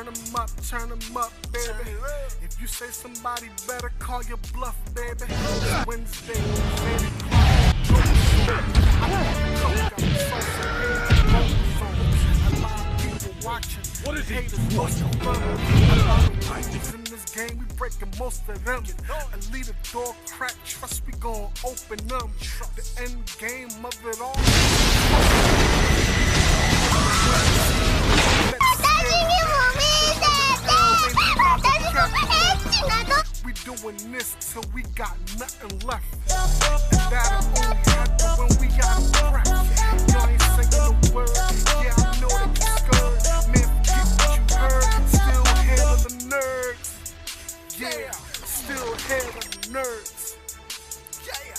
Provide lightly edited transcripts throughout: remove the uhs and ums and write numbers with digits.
turn 'em up, baby. If you say somebody better, call your bluff, baby. It's Wednesday, baby. What is it? In this game, we breaking most of them. A leader door crack, trust we gon' open them. The end game of it all. We doing this till we got nothing left. And that'll only happen when we got breath. Y'all ain't singing the word. Yeah, I know that you scared. Man, forget what you heard. Still ahead of the nerds. Yeah, still ahead of the nerds. Yeah.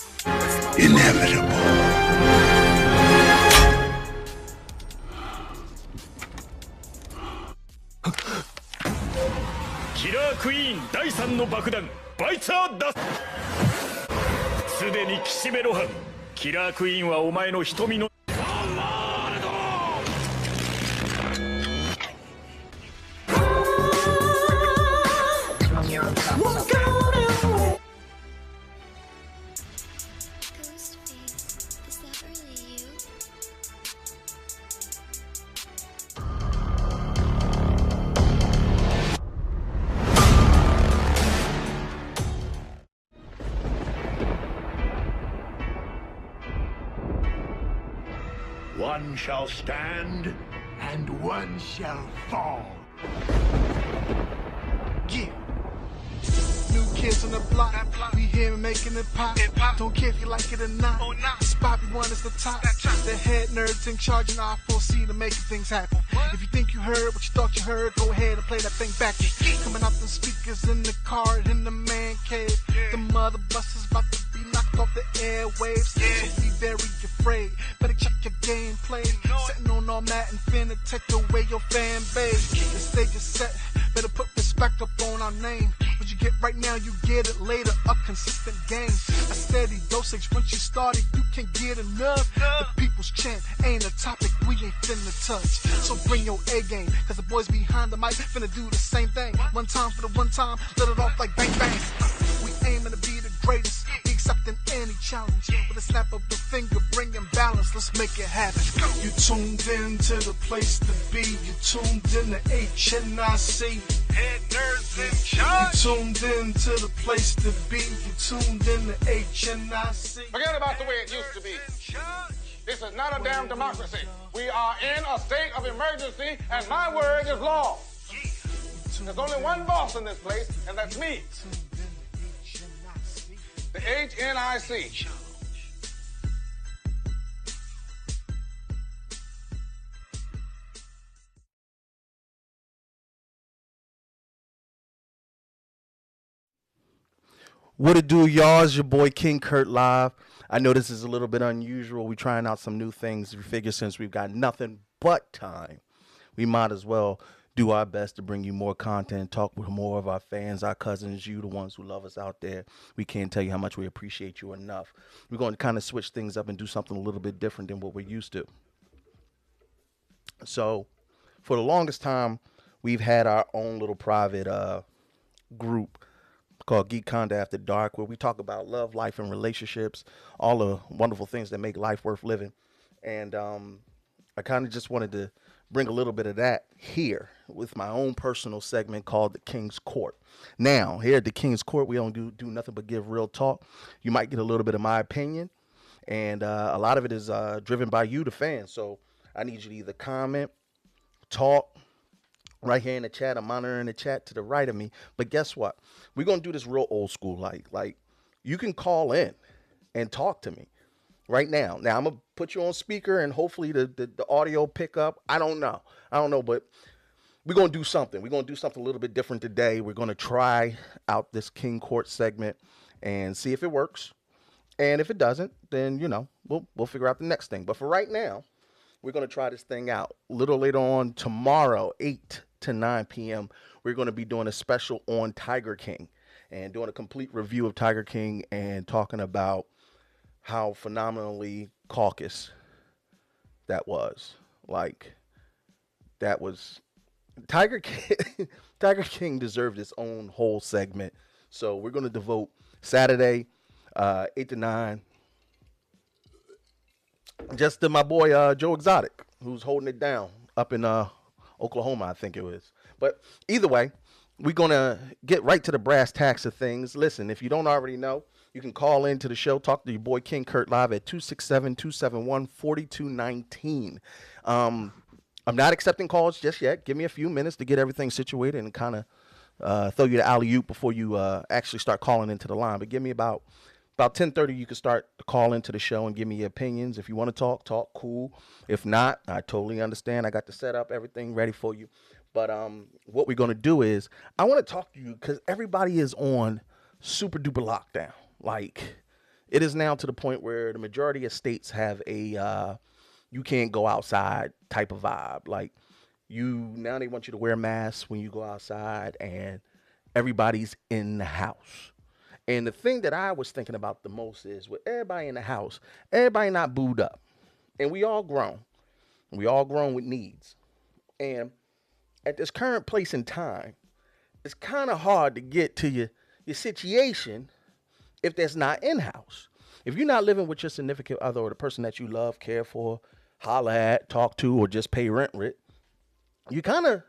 Inevitable.キラークイーン第3の爆弾バイツァーだ。すでにきしめろはん。キラークイーンはお前の瞳のOne shall stand, and one shall fall. Yeah. New kids on the block. We here making it pop. Don't care if you like it or not. Bobby one is the top. The head nerds in charge and R4C to making things happen. If you think you heard what you thought you heard, go ahead and play that thing back. Coming out the speakers in the car in the man cave. The mother bus is about to be knocked off the airwaves. So be very afraid. Better check your gameplay. Sitting on all that and finna take away your fan base. The stage is set. Better put respect up on our name. What you get right now, you get it later. A consistent game. A steady dosage. Once you started, you can't get enough. The people's chant ain't a topic we ain't finna touch. So bring your A game. Cause the boys behind the mic finna do the same thing. One time for the one time. Let it off like bang bang. We aiming to be the greatest. We accepting any challenge. With a snap of the finger, bringing balance. Let's make it happen. You tuned in to the place to be. You tuned in to HNIC. Head nerds in charge. You tuned in to the place to be. You tuned in to HNIC. Forget about the way it used to be. This is not a damn democracy. We are in a state of emergency, and my word is law. There's only one boss in this place, and that's me. The HNIC. What it do, y'all? It's your boy King Kurt Live. I know this is a little bit unusual. We're trying out some new things. We figure since we've got nothing but time, we might as well do our best to bring you more content, talk with more of our fans, our cousins, you, the ones who love us out there. We can't tell you how much we appreciate you enough. We're going to kind of switch things up and do something a little bit different than what we're used to. So for the longest time, we've had our own little private group called Geek Conda After Dark, where we talk about love, life, and relationships, all the wonderful things that make life worth living. And I kind of just wanted to bring a little bit of that here with my own personal segment called the King's Court. Now, here at the King's Court, we don't do nothing but give real talk. You might get a little bit of my opinion, and a lot of it is driven by you, the fans. So I need you to either comment, talk, right here in the chat. I'm monitoring the chat to the right of me. But guess what? We're going to do this real old school. Like you can call in and talk to me right now. Now, I'm going to put you on speaker and hopefully the audio pick up. I don't know, but we're going to do something. We're going to do something a little bit different today. We're going to try out this King Court segment and see if it works. And if it doesn't, then, we'll figure out the next thing. But for right now, we're going to try this thing out. A little later on tomorrow, 8 to 9 p.m., we're going to be doing a special on Tiger King and doing a complete review of Tiger King and talking about how phenomenally caucus that was. Like, that was Tiger King, Tiger King deserved its own whole segment. So we're going to devote Saturday, 8 to 9, just to my boy Joe Exotic, who's holding it down up in Oklahoma, I think it was. But either way, we're going to get right to the brass tacks of things. Listen, if you don't already know, you can call into the show, talk to your boy King Kurt live at 267-271-4219. I'm not accepting calls just yet. Give me a few minutes to get everything situated and kind of throw you the alley-oop before you actually start calling into the line. But give me about 10:30, you can start to call into the show and give me your opinions. If you want to talk, cool. If not, I totally understand. I got the setup, everything ready for you. But what we're going to do is I want to talk to you because everybody is on super duper lockdown. Like, it is now to the point where the majority of states have a you can't go outside type of vibe. Like, now they want you to wear masks when you go outside, and everybody's in the house. And the thing that I was thinking about the most is with everybody in the house, everybody not booed up. And we all grown. We all grown with needs. And at this current place in time, it's kind of hard to get to your situation if that's not in-house. If you're not living with your significant other or the person that you love, care for, holler at, talk to, or just pay rent with, you're kind of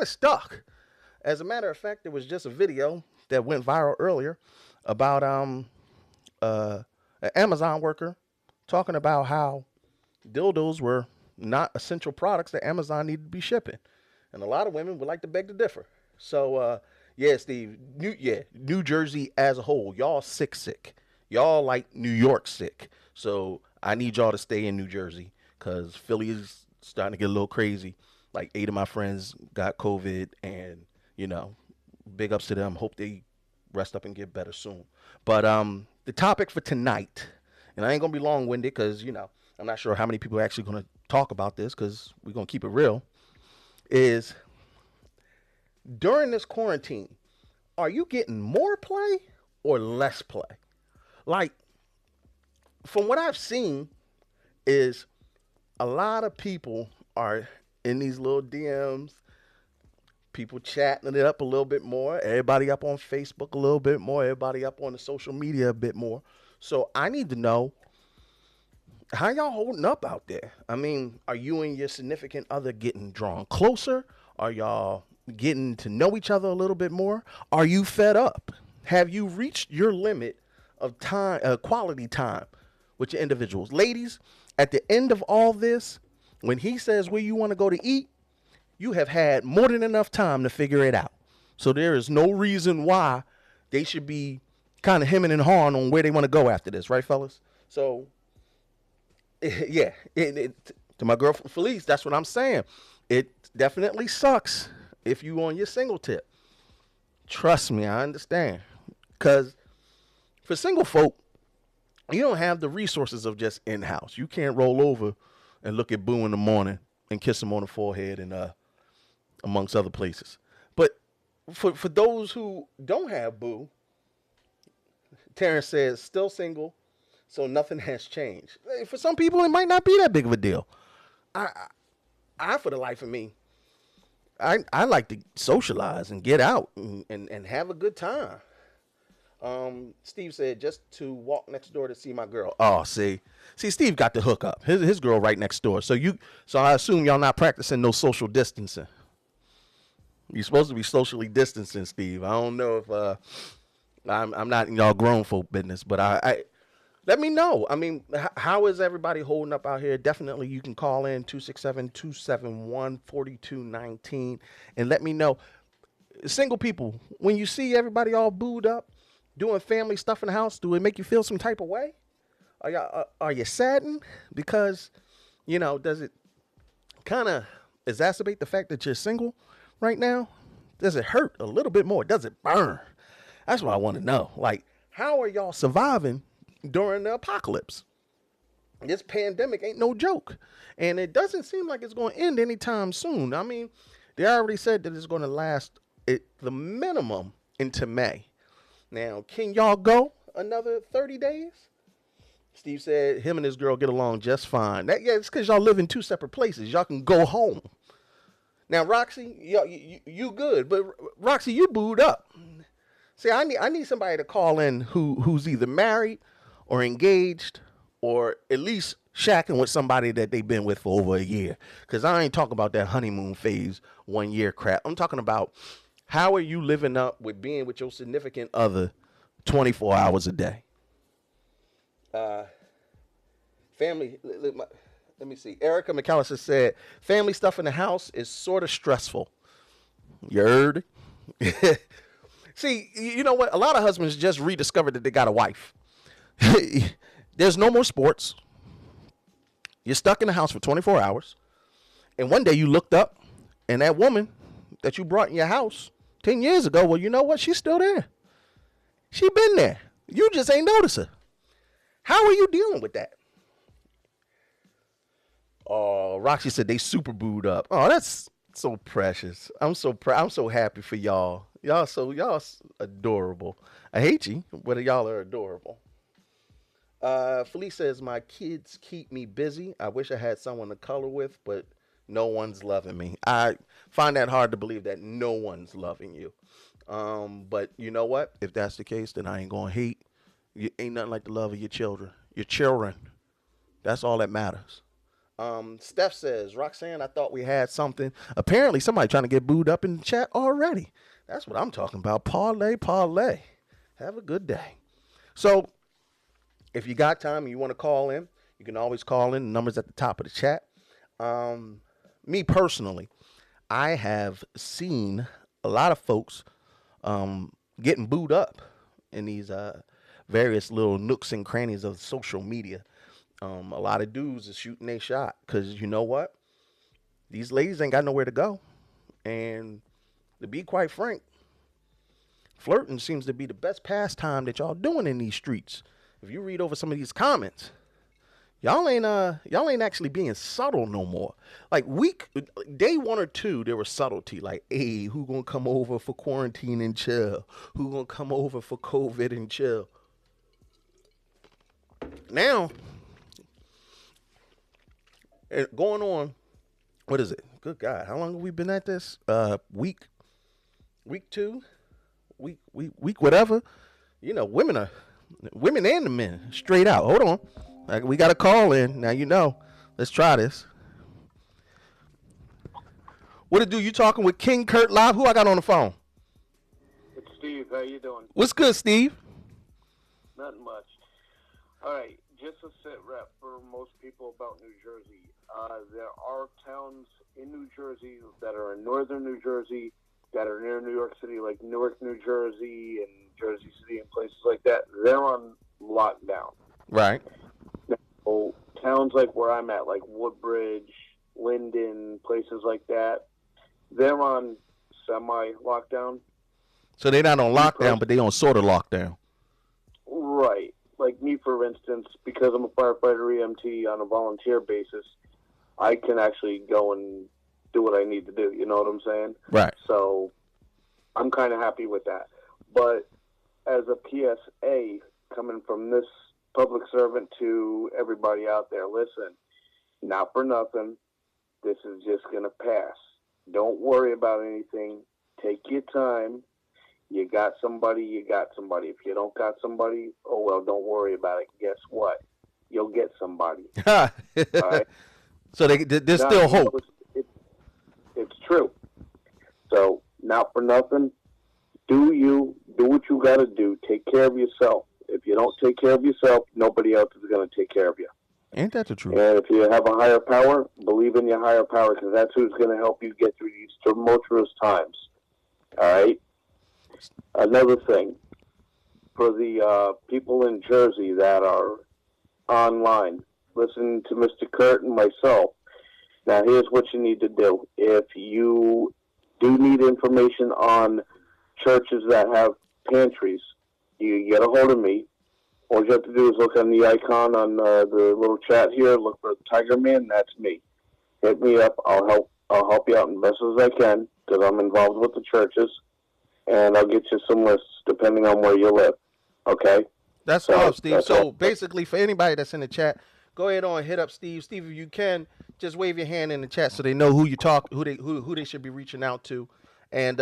stuck. As a matter of fact, there was just a video that went viral earlier about an Amazon worker talking about how dildos were not essential products that Amazon needed to be shipping. And a lot of women would like to beg to differ. So, yeah, Steve, New Jersey as a whole, y'all sick. Y'all like New York sick. So I need y'all to stay in New Jersey because Philly is starting to get a little crazy. Like 8 of my friends got COVID and, big ups to them. Hope they rest up and get better soon. But the topic for tonight, and I ain't going to be long-winded because, I'm not sure how many people are actually going to talk about this because we're going to keep it real, is during this quarantine, are you getting more play or less play? Like, from what I've seen is a lot of people are in these little DMs, people chatting it up a little bit more, everybody up on Facebook a little bit more, everybody up on the social media a bit more. So I need to know, how y'all holding up out there? I mean, are you and your significant other getting drawn closer? Are y'all getting to know each other a little bit more? Are you fed up? Have you reached your limit of time, quality time with your individuals? Ladies, at the end of all this, when he says where you want to go to eat, you have had more than enough time to figure it out. So there is no reason why they should be kind of hemming and hawing on where they want to go after this, right, fellas? So, yeah, to my girlfriend Felice, that's what I'm saying. It definitely sucks if you on your single tip. Trust me, I understand. Because for single folk, you don't have the resources of just in-house. You can't roll over and look at Boo in the morning and kiss him on the forehead and amongst other places. But for those who don't have Boo, Terrence says, still single, so nothing has changed. For some people, it might not be that big of a deal. I for the life of me, I like to socialize and get out and have a good time. Steve said just to walk next door to see my girl. Oh, see, Steve got the hook up. His girl right next door. So I assume y'all not practicing no social distancing. You're supposed to be socially distancing, Steve. I don't know if I'm not in y'all grown folk business, but I let me know. I mean, how is everybody holding up out here? Definitely, you can call in 267-271-4219 and let me know. Single people, when you see everybody all booed up, doing family stuff in the house, do it make you feel some type of way? Are you saddened? Because, does it kind of exacerbate the fact that you're single right now? Does it hurt a little bit more? Does it burn? That's what I want to know. Like, how are y'all surviving during the apocalypse? This pandemic ain't no joke. And it doesn't seem like it's going to end anytime soon. I mean, they already said that it's going to last the minimum into May. Now, can y'all go another 30 days? Steve said him and his girl get along just fine. It's because y'all live in two separate places. Y'all can go home. Now, Roxy, you good, but Roxy, you booed up. See, I need somebody to call in who's either married or engaged or at least shacking with somebody that they've been with for over a year. Because I ain't talking about that honeymoon phase 1 year crap. I'm talking about how are you living up with being with your significant other 24 hours a day? Family, let me see. Erica McAllister said, family stuff in the house is sort of stressful. You heard? See, you know what? A lot of husbands just rediscovered that they got a wife. There's no more sports. You're stuck in the house for 24 hours. And one day you looked up, and that woman that you brought in your house 10 years ago, well, you know what? She's still there. She been there. You just ain't noticed her. How are you dealing with that? Oh, Roxy said they super booed up. Oh, that's so precious. I'm so happy for y'all. Y'all adorable. I hate you, but y'all are adorable. Felice says, my kids keep me busy. I wish I had someone to color with, but no one's loving me. I find that hard to believe that no one's loving you. But you know what? If that's the case, then I ain't gonna hate. You ain't nothing like the love of your children. Your children. That's all that matters. Steph says, Roxanne, I thought we had something. Apparently somebody trying to get booed up in the chat already. That's what I'm talking about. Parlay. Have a good day. So if you got time and you want to call in, you can always call in. The number's at the top of the chat. Me personally, I have seen a lot of folks getting booed up in these various little nooks and crannies of social media. A lot of dudes is shooting their shot because you know what? These ladies ain't got nowhere to go. And to be quite frank, flirting seems to be the best pastime that y'all doing in these streets. If you read over some of these comments, y'all ain't actually being subtle no more. Like day 1 or 2, there was subtlety. Like, hey, who gonna come over for quarantine and chill? Who gonna come over for COVID and chill? Now, going on, what is it? Good God, how long have we been at this? Week 2, week whatever. You know, women and the men, straight out. Hold on, we got a call in now. You know, let's try this. What it do? You talking with King Kurt Live? Who I got on the phone? It's Steve. How you doing? What's good, Steve? Not much. All right, just a sit rep for most people about New Jersey. There are towns in New Jersey that are in northern New Jersey that are near New York City, like Newark, New Jersey, and Jersey City and places like that. They're on lockdown. Right. Now, towns like where I'm at, like Woodbridge, Linden, places like that, they're on semi-lockdown. So they're not on lockdown, but they on sort of lockdown. Right. Like me, for instance, because I'm a firefighter EMT on a volunteer basis, I can actually go and do what I need to do. You know what I'm saying? Right. So I'm kind of happy with that. But as a PSA, coming from this public servant to everybody out there, listen, not for nothing, this is just going to pass. Don't worry about anything. Take your time. You got somebody, you got somebody. If you don't got somebody, oh, well, don't worry about it. Guess what? You'll get somebody. All right? So there's still hope. It's true. So, not for nothing, do what you got to do. Take care of yourself. If you don't take care of yourself, nobody else is going to take care of you. Ain't that the truth? And if you have a higher power, believe in your higher power, because that's who's going to help you get through these tumultuous times. All right? Another thing, for the people in Jersey that are online, listen to Mr. Kurt and myself. Now, here's what you need to do. If you do need information on churches that have pantries, you get a hold of me. All you have to do is look on the icon on the little chat here. Look for Tiger Man. That's me. Hit me up. I'll help you out as best as I can because I'm involved with the churches, and I'll get you some lists depending on where you live. Okay. That's all, Steve. So basically, for anybody that's in the chat, go ahead on hit up Steve. Steve, if you can, just wave your hand in the chat so they know who who they should be reaching out to, and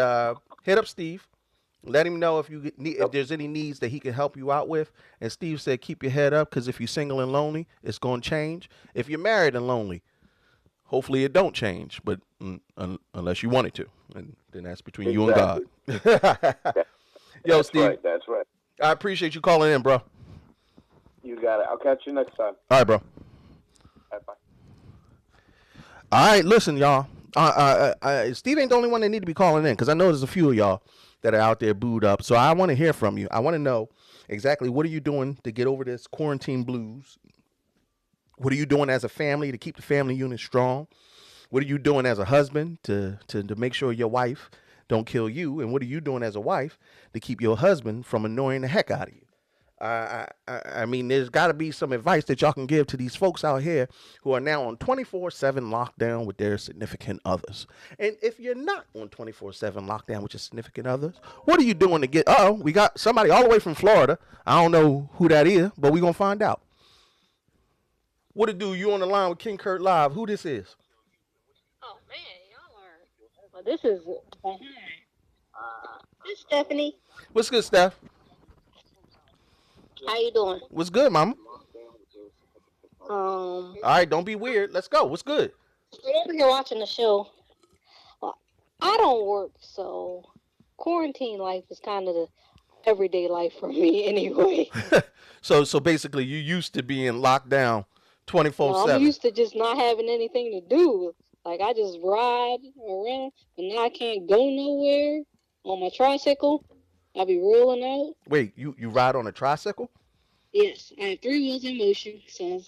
hit up Steve. Let him know if if there's any needs that he can help you out with. And Steve said, keep your head up, because if you're single and lonely, it's going to change. If you're married and lonely, hopefully it don't change, but unless you want it to, and then that's between you and God. Yo, that's Steve. Right, that's right. I appreciate you calling in, bro. You got it. I'll catch you next time. All right, bro. Bye. All right, listen, y'all. Steve ain't the only one that need to be calling in, because I know there's a few of y'all that are out there booed up. So I want to hear from you. I want to know exactly what are you doing to get over this quarantine blues? What are you doing as a family to keep the family unit strong? What are you doing as a husband to make sure your wife don't kill you? And what are you doing as a wife to keep your husband from annoying the heck out of you? I mean, there's got to be some advice that y'all can give to these folks out here who are now on 24/7 lockdown with their significant others. And if you're not on 24/7 lockdown with your significant others, what are you doing to get? We got somebody all the way from Florida. I don't know who that is, but we're gonna find out. What it do? You on the line with King Kurt Live? Who this is? Oh man, y'all are. Well, this is. This is Stephanie. What's good, Steph? How you doing? What's good, mama? All right, don't be weird. Let's go. What's good? I'm over here watching the show. Well, I don't work, so quarantine life is kind of the everyday life for me anyway. So basically, you used to being locked down 24/7. I'm used to just not having anything to do. Like, I just ride around, but now I can't go nowhere on my tricycle. I'll be rolling out. Wait, you ride on a tricycle? Yes, I have 3 wheels in motion, so...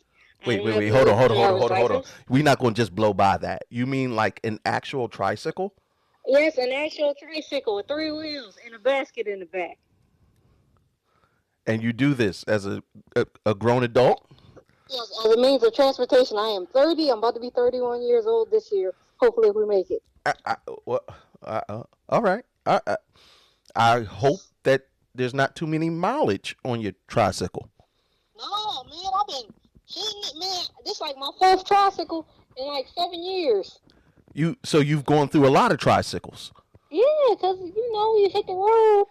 Wait, hold on. We're not going to just blow by that. You mean like an actual tricycle? Yes, an actual tricycle with 3 wheels and a basket in the back. And you do this as a grown adult? Yes, as a means of transportation. I am 30. I'm about to be 31 years old this year. Hopefully we make it. All right. I hope that there's not too many mileage on your tricycle. No, man, I've been hitting it, man. This is like my 4th tricycle in like 7 years. So you've gone through a lot of tricycles. Yeah, because, you hit the road.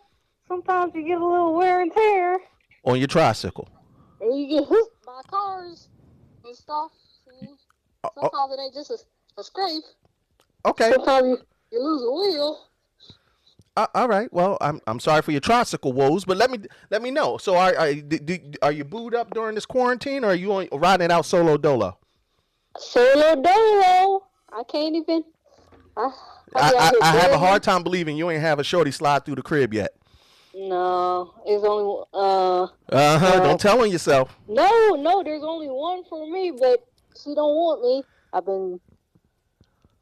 Sometimes you get a little wear and tear. On your tricycle. And you get hit by cars and stuff. Sometimes it ain't just a scrape. Okay. Sometimes you lose a wheel. All right. Well, I'm sorry for your tricycle woes, but let me know. So are you booed up during this quarantine, or are you riding it out solo dolo? Solo dolo. I can't even. I have a hard time believing you ain't have a shorty slide through the crib yet. No, it's only Don't tell on yourself. No, there's only one for me, but she don't want me. I've been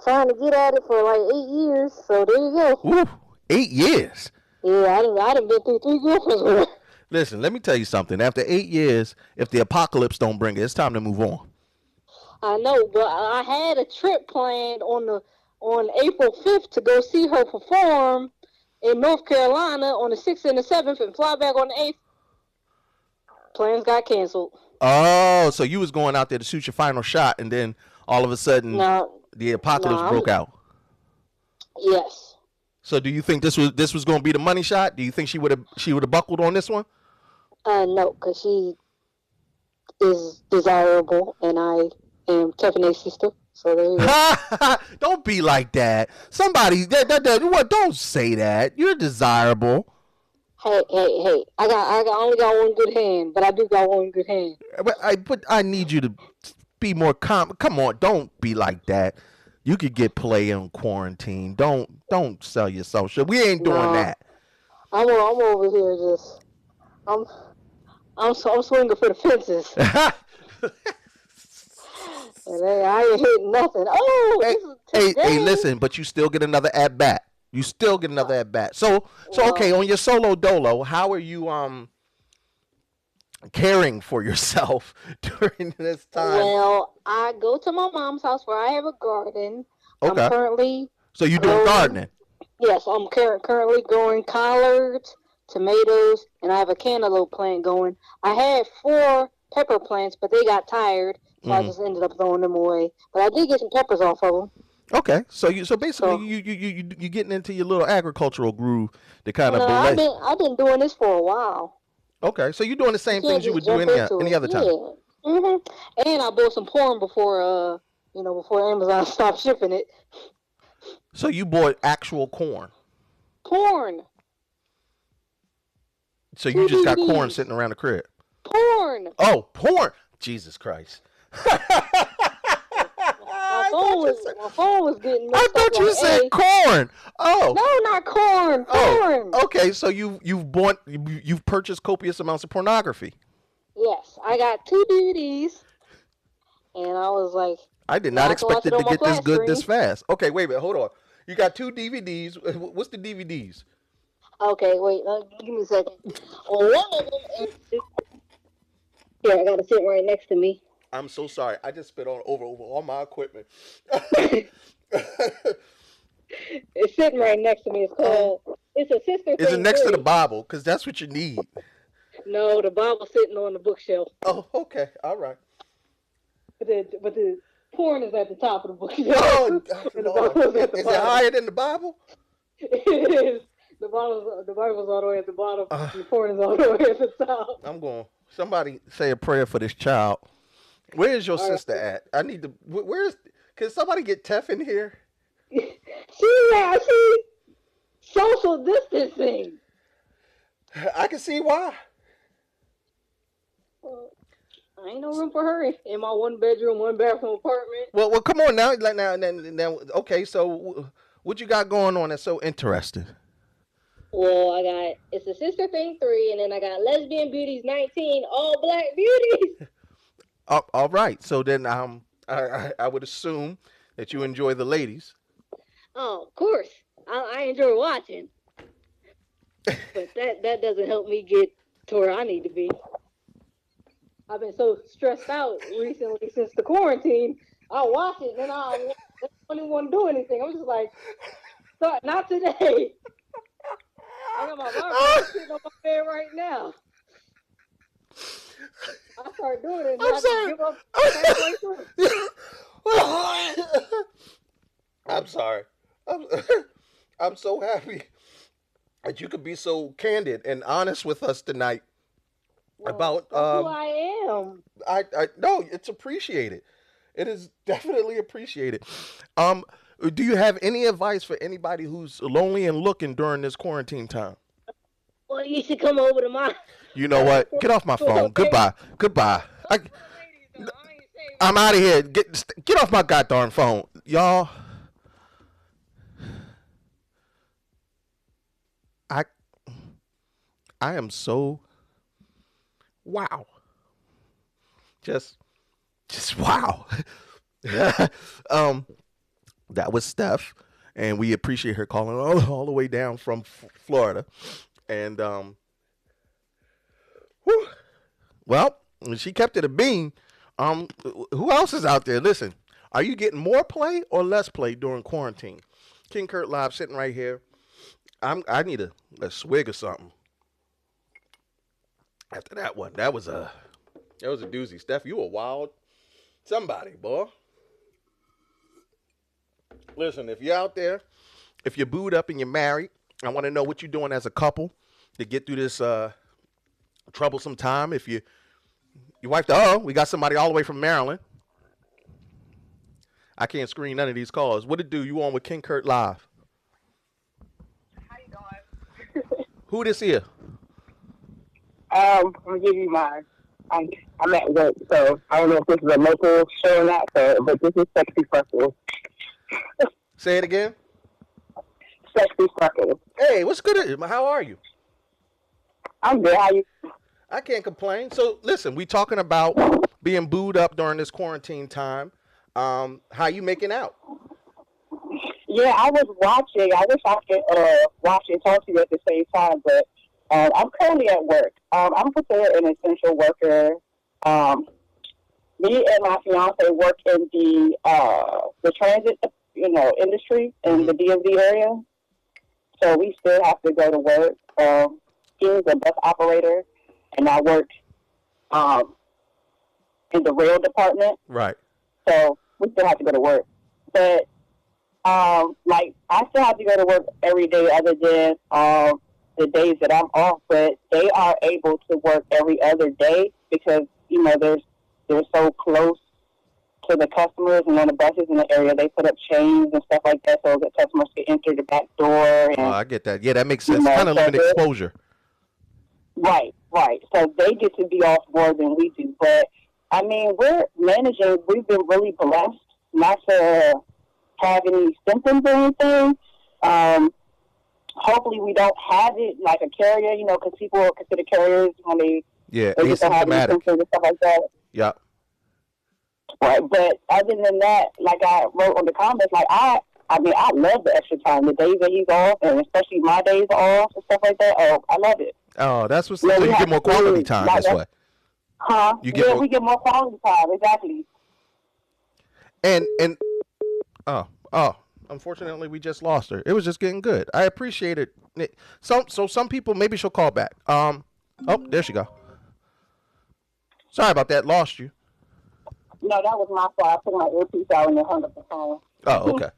trying to get at it for like 8 years, so there you go. Ooh, 8 years. Yeah, I done been through 3 girlfriends with her. Listen, let me tell you something. After 8 years, if the apocalypse don't bring it, it's time to move on. I know, but I had a trip planned on April 5th to go see her perform in North Carolina on the 6th and the 7th and fly back on the 8th. Plans got canceled. Oh, so you was going out there to shoot your final shot, and then all of a sudden the apocalypse broke out. Yes. So do you think this was going to be the money shot? Do you think she would have buckled on this one? No, because she is desirable, and I am Kevin A's sister. So there you go. Don't be like that. Somebody, don't say that. You're desirable. Hey! I only got one good hand, but I do got one good hand. But I need you to be more calm. Come on, don't be like that. You could get play in quarantine. Don't sell yourself shit. We ain't doing that. I'm over here just. I'm swinging for the fences. And I ain't hitting nothing. Oh, hey, listen, but you still get another at bat. So okay, on your solo dolo, how are you caring for yourself during this time? Well, I go to my mom's house where I have a garden. Okay. I'm currently. So you doing gardening? Yes, I'm currently growing collards, tomatoes, and I have a cantaloupe plant going. I had 4 pepper plants, but they got tired, So I just ended up throwing them away. But I did get some peppers off of them. Okay, so basically you getting into your little agricultural groove to kind of. I've been doing this for a while. Okay, so you're doing the same things you would do any other time. Yeah. And I bought some corn before before Amazon stopped shipping it. So you bought actual corn. Corn. So you just got corn sitting around the crib. Porn. Oh, porn! Jesus Christ. My phone was getting messed I thought you said corn. Oh. No, not corn. Porn. Oh. Okay, so you've purchased copious amounts of pornography. Yes, I got 2 DVDs, and I was like, I did not expect it to get this good this fast. Okay, wait a minute, hold on. You got 2 DVDs. What's the DVDs? Okay, wait, give me a second. On one of them, here, I got it sitting right next to me. I'm so sorry. I just spit over all my equipment. It's sitting right next to me. It's a sister thing. Is it next to the Bible? Because that's what you need. No, the Bible's sitting on the bookshelf. Oh, okay. All right. But the porn is at the top of the bookshelf. Oh, is it higher than the Bible? It is. The Bible's all the way at the bottom. The porn is all the way at the top. Somebody say a prayer for this child. Where is your sister at? I need to. Can somebody get Tef in here? She's social distancing. I can see why. I ain't no room for her in my 1-bedroom, 1-bathroom apartment. Well, come on now. Now. Okay, so what you got going on that's so interesting? Well, It's a Sister Thing 3, and then I got Lesbian Beauties 19, all black beauties. All right. So then I would assume that you enjoy the ladies. Oh, of course. I enjoy watching. But that doesn't help me get to where I need to be. I've been so stressed out recently since the quarantine. I watch it, and I don't even want to do anything. I'm just like, not today. I got my Bible sitting on my bed right now. I start doing it, and I just give up halfway through. I'm sorry. I'm so happy that you could be so candid and honest with us tonight about who I am. I no, it's appreciated. It is definitely appreciated. Do you have any advice for anybody who's lonely and looking during this quarantine time? Well, you should come over to my. You know what? Get off my phone. Goodbye. I'm out of here. Get off my goddamn phone, y'all. I am so wow. Just wow. That was Steph, and we appreciate her calling all the way down from Florida. And well, she kept it a bean. Who else is out there? Listen, are you getting more play or less play during quarantine? King Kurt Live sitting right here. I need a swig or something. After that one, that was a doozy. Steph, you a wild somebody, boy. Listen, if you're out there, if you're booed up and you're married, I want to know what you're doing as a couple to get through this troublesome time. If your wife, we got somebody all the way from Maryland. I can't screen none of these calls. What it do? You on with King Kurt Live? How you doing? Who this here? I'm gonna give you mine. I'm at work, so I don't know if this is a local show or not, but this is Sexy Freckles. Say it again. Sexy Freckles. Hey, what's good? How are you? I'm good. How you? I can't complain. So listen, we talking about being booed up during this quarantine time. How you making out? Yeah, I was watching. I wish I could watch and talk to you at the same time, but I'm currently at work. I'm considered an essential worker. Me and my fiance work in the transit, industry in the DMV area. So we still have to go to work. He's a bus operator, and I work in the rail department. Right. So we still have to go to work. But, like, I still have to go to work every day other than the days that I'm off. But they are able to work every other day because, you know, they're so close to the customers, and on the buses in the area, they put up chains and stuff like that so the customers can enter the back door. And, I get that. Yeah, that makes sense. Kind of limited exposure. Right. So they get to be off more than we do. But, I mean, we've been really blessed not to have any symptoms or anything. Hopefully we don't have it like a carrier, you know, because people are considered carriers when they get to have any symptoms and stuff like that. Yeah. Right, but other than that, like I wrote on the comments, like I mean, I love the extra time, the days that he's off, and especially my days off and stuff like that. Oh, I love it. Oh, that's what's so you get more quality time this way. Huh? We get more quality time, exactly. And unfortunately, we just lost her. It was just getting good. I appreciate it. So some people, maybe she'll call back. Oh, there she go. Sorry about that. Lost you. No, that was my fault. I put my earpiece out and it hung up the phone. Oh, okay.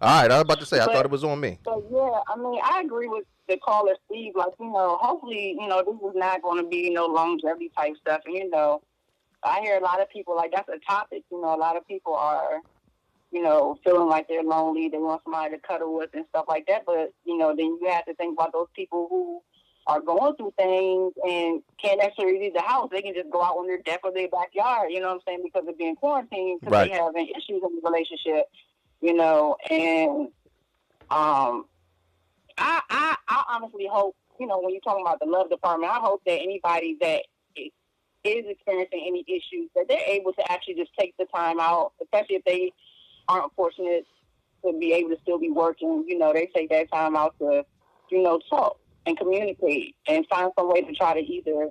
All right, I was about to say, I thought it was on me. So, yeah, I mean, I agree with the caller, Steve. Like, you know, hopefully, you know, this is not going to be no longevity type stuff. And, you know, I hear a lot of people, like, that's a topic. You know, a lot of people are, you know, feeling like they're lonely. They want somebody to cuddle with and stuff like that. But, you know, then you have to think about those people who are going through things and can't necessarily leave the house. They can just go out on their deck or their backyard, you know what I'm saying, because of being quarantined, because they having issues in the relationship, you know. And I honestly hope, you know, when you're talking about the love department, I hope that anybody that is experiencing any issues, that they're able to actually just take the time out, especially if they aren't fortunate to be able to still be working. You know, they take that time out to, you know, talk and communicate and find some way to try to either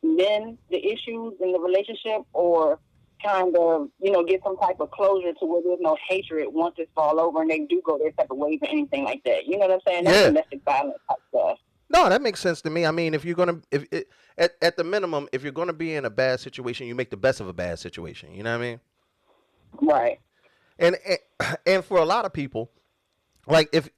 mend the issues in the relationship or kind of, you know, get some type of closure to where there's no hatred once it's all over and they do go their separate ways or anything like that. You know what I'm saying? That's domestic violence type stuff. No, that makes sense to me. I mean, if you're gonna, at the minimum, if you're gonna be in a bad situation, you make the best of a bad situation. You know what I mean? Right. And for a lot of people, like if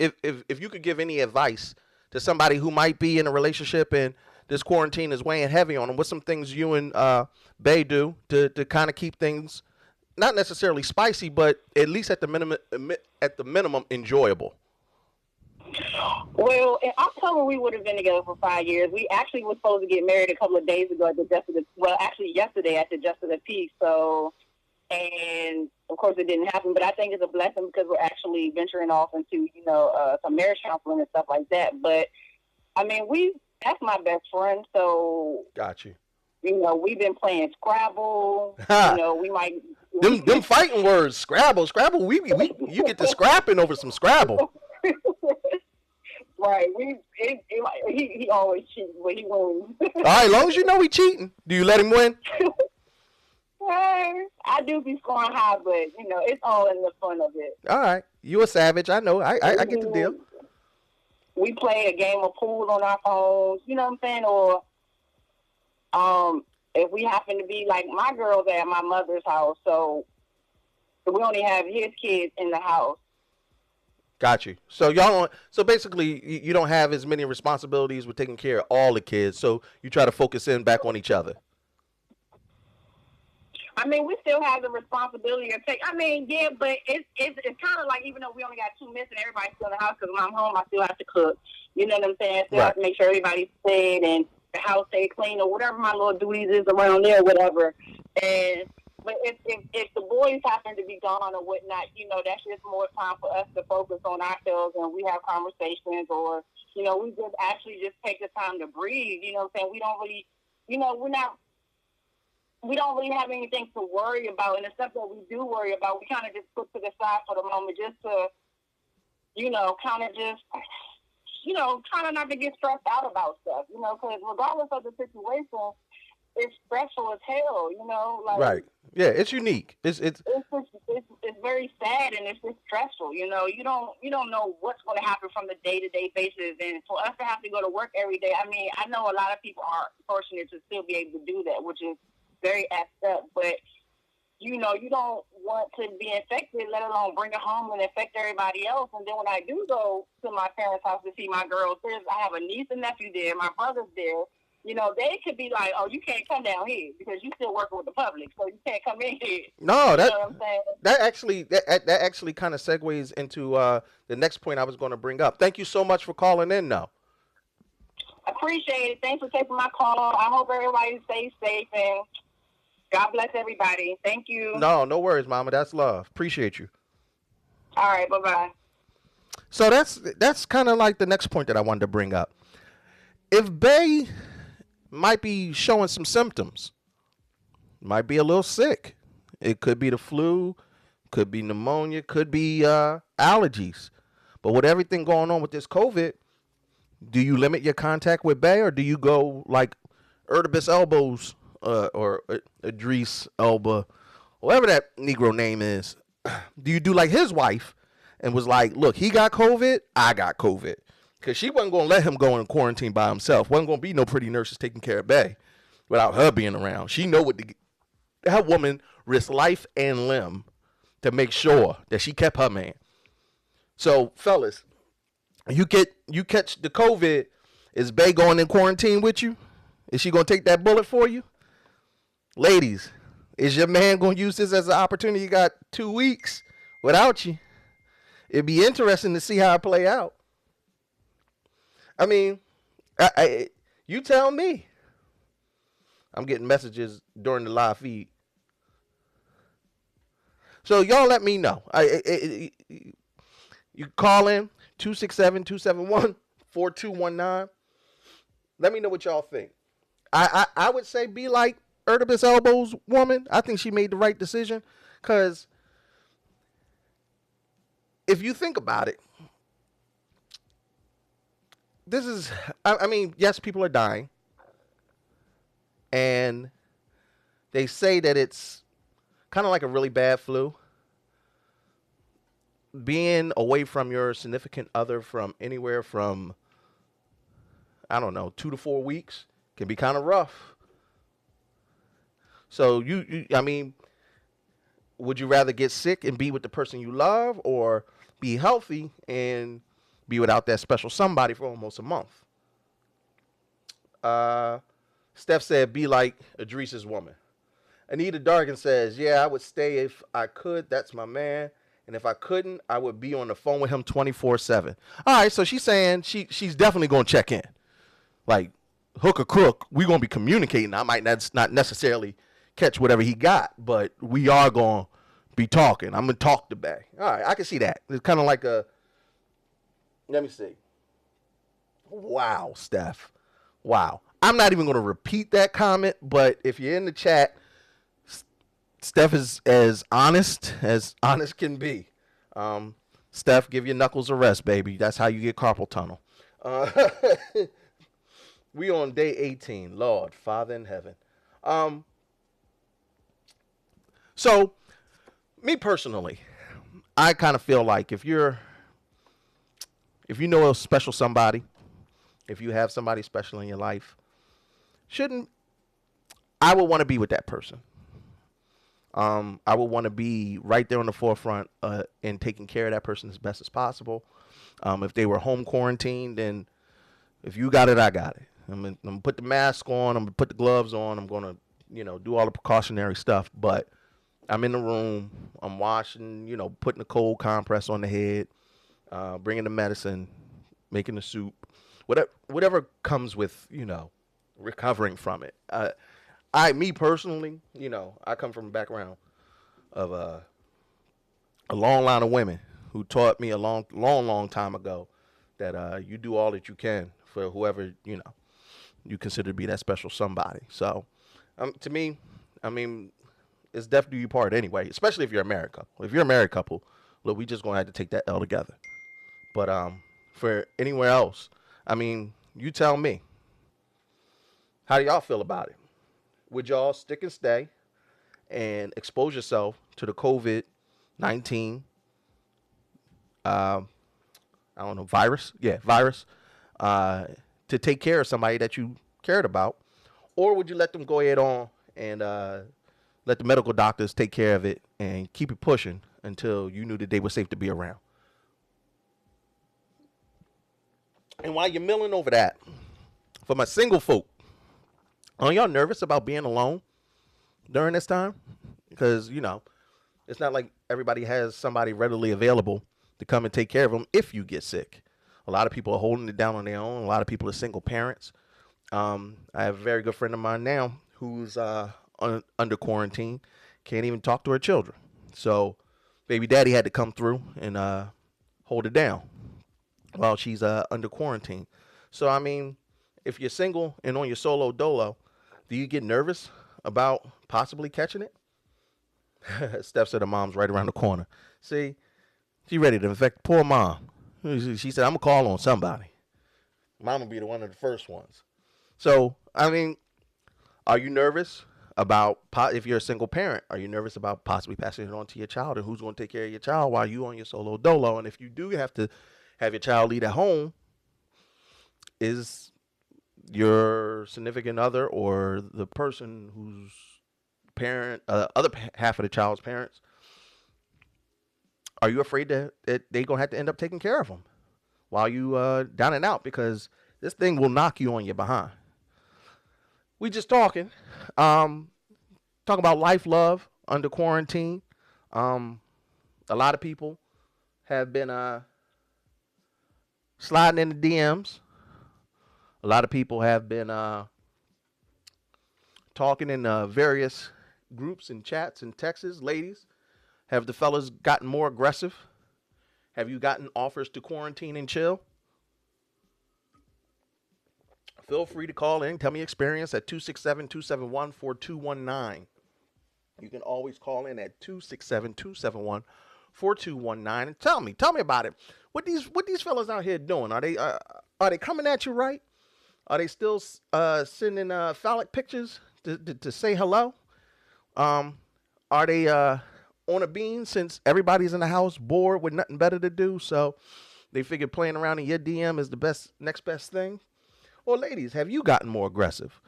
you could give any advice to somebody who might be in a relationship and this quarantine is weighing heavy on them, what's some things you and Bay do to kind of keep things not necessarily spicy, but at least at the minimum enjoyable? Well, in October we would have been together for 5 years. We actually were supposed to get married a couple of days ago at the yesterday at the Justice of the Peace. So, and of course it didn't happen, but I think it's a blessing because we're actually venturing off into, you know, some marriage counseling and stuff like that. But I mean, that's my best friend. So got you. You know, we've been playing Scrabble. You know, we might them fighting words. Scrabble. You get to scrapping over some Scrabble. Right. He always cheats, but he wins. All right, as long as you know he cheating. Do you let him win? I do be scoring high, but, you know, it's all in the fun of it. All right. You a savage. I know. I get the deal. We play a game of pool on our phones, you know what I'm saying? Or if we happen to be, like, my girl's at my mother's house, so we only have his kids in the house. Got you. So so basically you don't have as many responsibilities with taking care of all the kids, so you try to focus in back on each other. I mean, we still have the responsibility to take. I mean, yeah, but it's kind of like, even though we only got 2 minutes and everybody's still in the house, because when I'm home, I still have to cook. You know what I'm saying? I still have to make sure everybody's fed and the house stay clean or whatever my little duties is around there, whatever. But if the boys happen to be gone or whatnot, you know, that's just more time for us to focus on ourselves and we have conversations, or, you know, we just actually just take the time to breathe. You know what I'm saying? We don't really, you know, we don't really have anything to worry about. And the stuff that we do worry about, we kind of just put to the side for the moment just to, you know, kind of just, you know, kind of not to get stressed out about stuff, you know, because regardless of the situation, it's stressful as hell, you know. Like, right. Yeah, it's unique. It's very sad and it's just stressful, you know. You don't know what's going to happen from the day-to-day basis, and for us to have to go to work every day, I mean, I know a lot of people are fortunate to still be able to do that, which is very effed up. But you know, you don't want to be infected, let alone bring it home and infect everybody else. And then when I do go to my parents' house to see my girls, I have a niece and nephew there, my brother's there. You know, they could be like, "Oh, you can't come down here because you still working with the public, so you can't come in here." No, you know what I'm saying? that actually kind of segues into the next point I was going to bring up. Thank you so much for calling in, though. Appreciate it. Thanks for taking my call. I hope everybody stays safe and God bless everybody. Thank you. No worries, Mama. That's love. Appreciate you. All right, bye-bye. So that's kind of like the next point that I wanted to bring up. If Bay might be showing some symptoms, might be a little sick. It could be the flu, could be pneumonia, could be allergies. But with everything going on with this COVID, do you limit your contact with Bay, or do you go like Ertibus Elbows or Idris Elba, whatever that Negro name is? Do you do like his wife and was like, look, he got COVID, I got COVID? Because she wasn't going to let him go in quarantine by himself. Wasn't going to be no pretty nurses taking care of Bay without her being around. She know what that woman risked life and limb to make sure that she kept her man. So, fellas, you catch the COVID, is Bay going in quarantine with you? Is she going to take that bullet for you? Ladies, is your man going to use this as an opportunity? You got 2 weeks without you. It'd be interesting to see how it play out. I mean, you tell me. I'm getting messages during the live feed. So y'all let me know. You call in 267-271-4219. Let me know what y'all think. I would say be like Ertibus Elbows woman. I think she made the right decision, because if you think about it, this is, I mean, yes, people are dying, and they say that it's kind of like a really bad flu. Being away from your significant other from anywhere from, I don't know, 2 to 4 weeks can be kind of rough. So I mean, would you rather get sick and be with the person you love, or be healthy and be without that special somebody for almost a month? Steph said, be like Idris's woman. Anita Dargan says, yeah, I would stay if I could. That's my man. And if I couldn't, I would be on the phone with him 24/7. All right, so she's saying she's definitely going to check in. Like, hook or crook, we're going to be communicating. I might not necessarily catch whatever he got, but we are going to be talking. I'm going to talk to Bay. All right, I can see that. It's kind of like a, let me see. Wow, Steph. Wow. I'm not even going to repeat that comment, but if you're in the chat, Steph is as honest can be. Steph, give your knuckles a rest, baby. That's how you get carpal tunnel. We on day 18. Lord, Father in heaven. So, me personally, I kind of feel like if you know a special somebody, if you have somebody special in your life, I would want to be with that person. I would want to be right there on the forefront and taking care of that person as best as possible. If they were home quarantined, then if you got it, I got it. I'm gonna put the mask on. I'm gonna put the gloves on. I'm gonna, do all the precautionary stuff. But I'm in the room. I'm washing, putting the cold compress on the head, bringing the medicine, making the soup, whatever comes with, recovering from it. Me personally, I come from a background of a long line of women who taught me a long time ago that you do all that you can for whoever, you consider to be that special somebody. So, to me, I mean, it's death do you part anyway, especially if you're a married couple. If you're a married couple, look, we just going to have to take that L together. But for anywhere else, I mean, you tell me. How do y'all feel about it? Would y'all stick and stay and expose yourself to the COVID-19, virus? Yeah, virus, to take care of somebody that you cared about? Or would you let them go ahead on and let the medical doctors take care of it and keep it pushing until you knew that they were safe to be around. And while you're milling over that, for my single folk, are y'all nervous about being alone during this time? Because, you know, it's not like everybody has somebody readily available to come and take care of them if you get sick. A lot of people are holding it down on their own. A lot of people are single parents. I have a very good friend of mine now who's under quarantine, can't even talk to her children. So baby daddy had to come through and hold it down while she's under quarantine. So, I mean, if you're single and on your solo dolo, do you get nervous about possibly catching it? Steph said her mom's right around the corner. See, she ready to infect poor mom. She said, I'm going to call on somebody. Mom will be the one of the first ones. So, I mean, are you nervous about, if you're a single parent, are you nervous about possibly passing it on to your child, and who's going to take care of your child while you on your solo dolo? And if you do have to have your child lead at home, is your significant other or the person who's parent, other half of the child's parents, are you afraid that they're going to have to end up taking care of them while you down and out? Because this thing will knock you on your behind. We just talking about life, love under quarantine. A lot of people have been sliding in the DMs. A lot of people have been talking in various groups and chats and texts. Ladies, have the fellas gotten more aggressive? Have you gotten offers to quarantine and chill? Feel free to call in. Tell me your experience at 267-271-4219. You can always call in at 267-271-4219 and tell me about it. What these fellas out here doing? Are they coming at you right? Are they still sending phallic pictures to say hello? Are they on a bean since everybody's in the house bored with nothing better to do? So they figured playing around in your DM is the next best thing? Well, ladies, have you gotten more aggressive?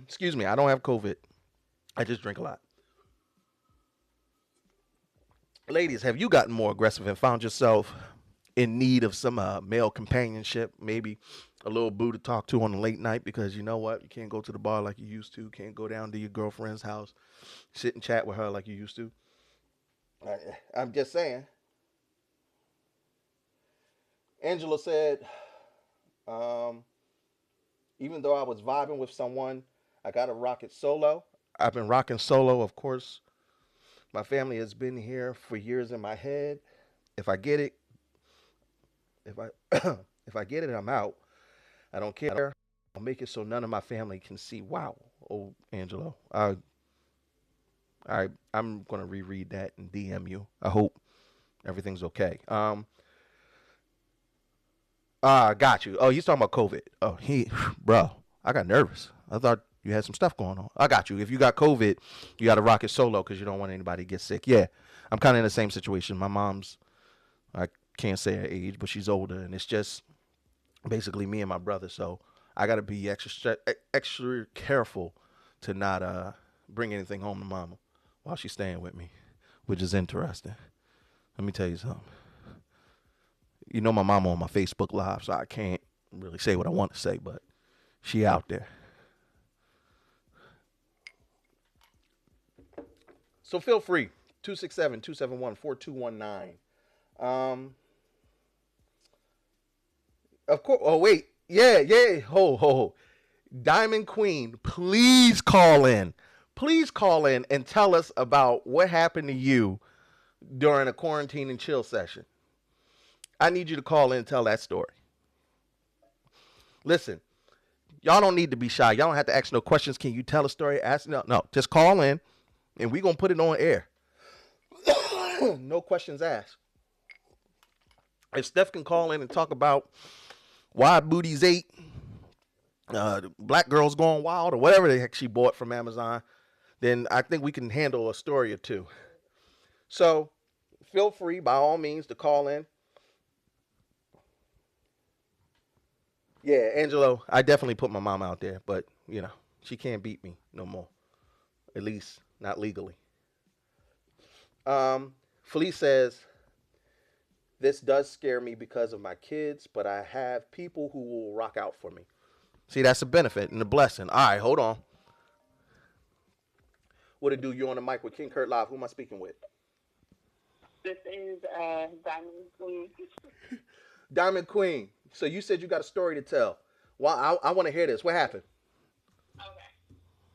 Excuse me, I don't have COVID. I just drink a lot. Ladies, have you gotten more aggressive and found yourself in need of some male companionship? Maybe a little boo to talk to on a late night because you know what? You can't go to the bar like you used to. Can't go down to your girlfriend's house, sit and chat with her like you used to. I'm just saying. Angela said, even though I was vibing with someone, I got to rock it solo. I've been rocking solo, of course. My family has been here for years in my head. If I get it, if I get it, I'm out. I don't care. I'll make it so none of my family can see. Wow. Oh, Angelo. I'm going to reread that and DM you. I hope everything's okay. Got you. Oh, he's talking about COVID. Oh, bro, I got nervous. I thought you had some stuff going on. I got you. If you got COVID, you got to rock it solo because you don't want anybody to get sick. Yeah, I'm kind of in the same situation. My mom's, I can't say her age, but she's older, and it's just basically me and my brother. So I got to be extra careful to not bring anything home to mama while she's staying with me, which is interesting. Let me tell you something. You know my mama on my Facebook Live, so I can't really say what I want to say, but she out there. So feel free, 267-271-4219. Of course, oh, wait. Yeah. Ho. Diamond Queen, please call in. Please call in and tell us about what happened to you during a quarantine and chill session. I need you to call in and tell that story. Listen, y'all don't need to be shy. Y'all don't have to ask no questions. Can you tell a story? No. Just call in, and we're going to put it on air. No questions asked. If Steph can call in and talk about why booties ate, black girls going wild, or whatever the heck she bought from Amazon, then I think we can handle a story or two. So feel free, by all means, to call in. Yeah, Angelo, I definitely put my mom out there, but you know, she can't beat me no more. At least not legally. Felice says, this does scare me because of my kids, but I have people who will rock out for me. See, that's a benefit and a blessing. All right, hold on. What it do? You on the mic with King Kurt Live. Who am I speaking with? This is Diamond Queen. Diamond Queen. So you said you got a story to tell. Well, I want to hear this. What happened? Okay.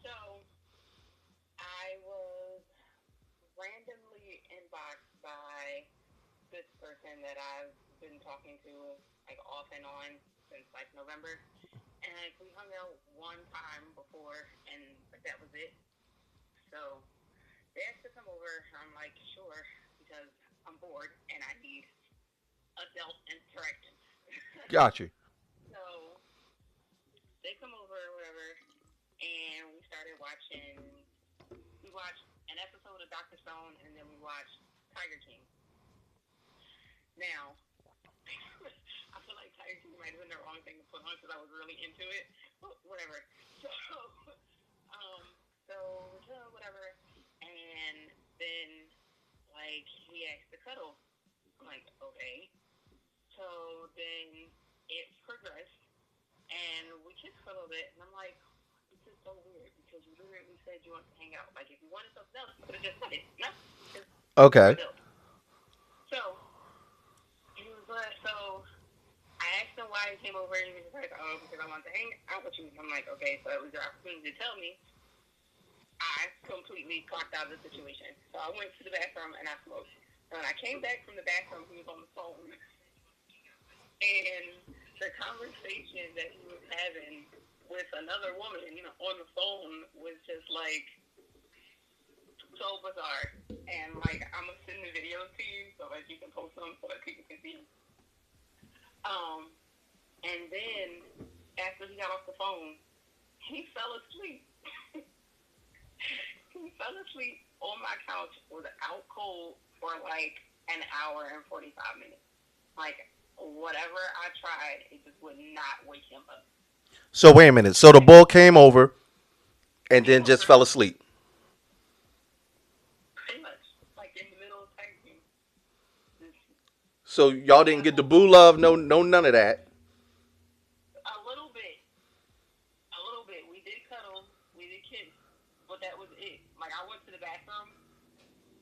So I was randomly inboxed by this person that I've been talking to like off and on since like November. And like we hung out one time before and like that was it. So they asked to come over. I'm like, sure, because I'm bored and I need adult interaction. Got you. So they come over or whatever, and we started watching. We watched an episode of Dr. Stone, and then we watched Tiger King. Now, I feel like Tiger King might have been the wrong thing to put on because I was really into it. But whatever. So whatever. And then, like, he asked to cuddle. I'm like, okay. So then it progressed, and we kissed for a little bit, and I'm like, this is so weird because you literally said you wanted to hang out. Like, if you wanted something else, you could have just said it. No. Okay. So he was like, so I asked him why he came over, and he was like, oh, because I wanted to hang out with you. I'm like, okay, so it was your opportunity to tell me. I completely clocked out of the situation. So I went to the bathroom and I smoked. And when I came back from the bathroom, he was on the phone. And the conversation that he was having with another woman, you know, on the phone was just like so bizarre. And like, I'm gonna send the videos to you so that you can post them so that people can see them. And then after he got off the phone, he fell asleep. He fell asleep on my couch without cold for like an hour and 45 minutes. Like, whatever I tried, it just would not wake him up. So wait a minute. So the bull came over and then just fell asleep. Pretty much. Like in the middle of texting. So y'all didn't get the boo love, no none of that. A little bit. We did cuddle, we did kiss, but that was it. Like, I went to the bathroom,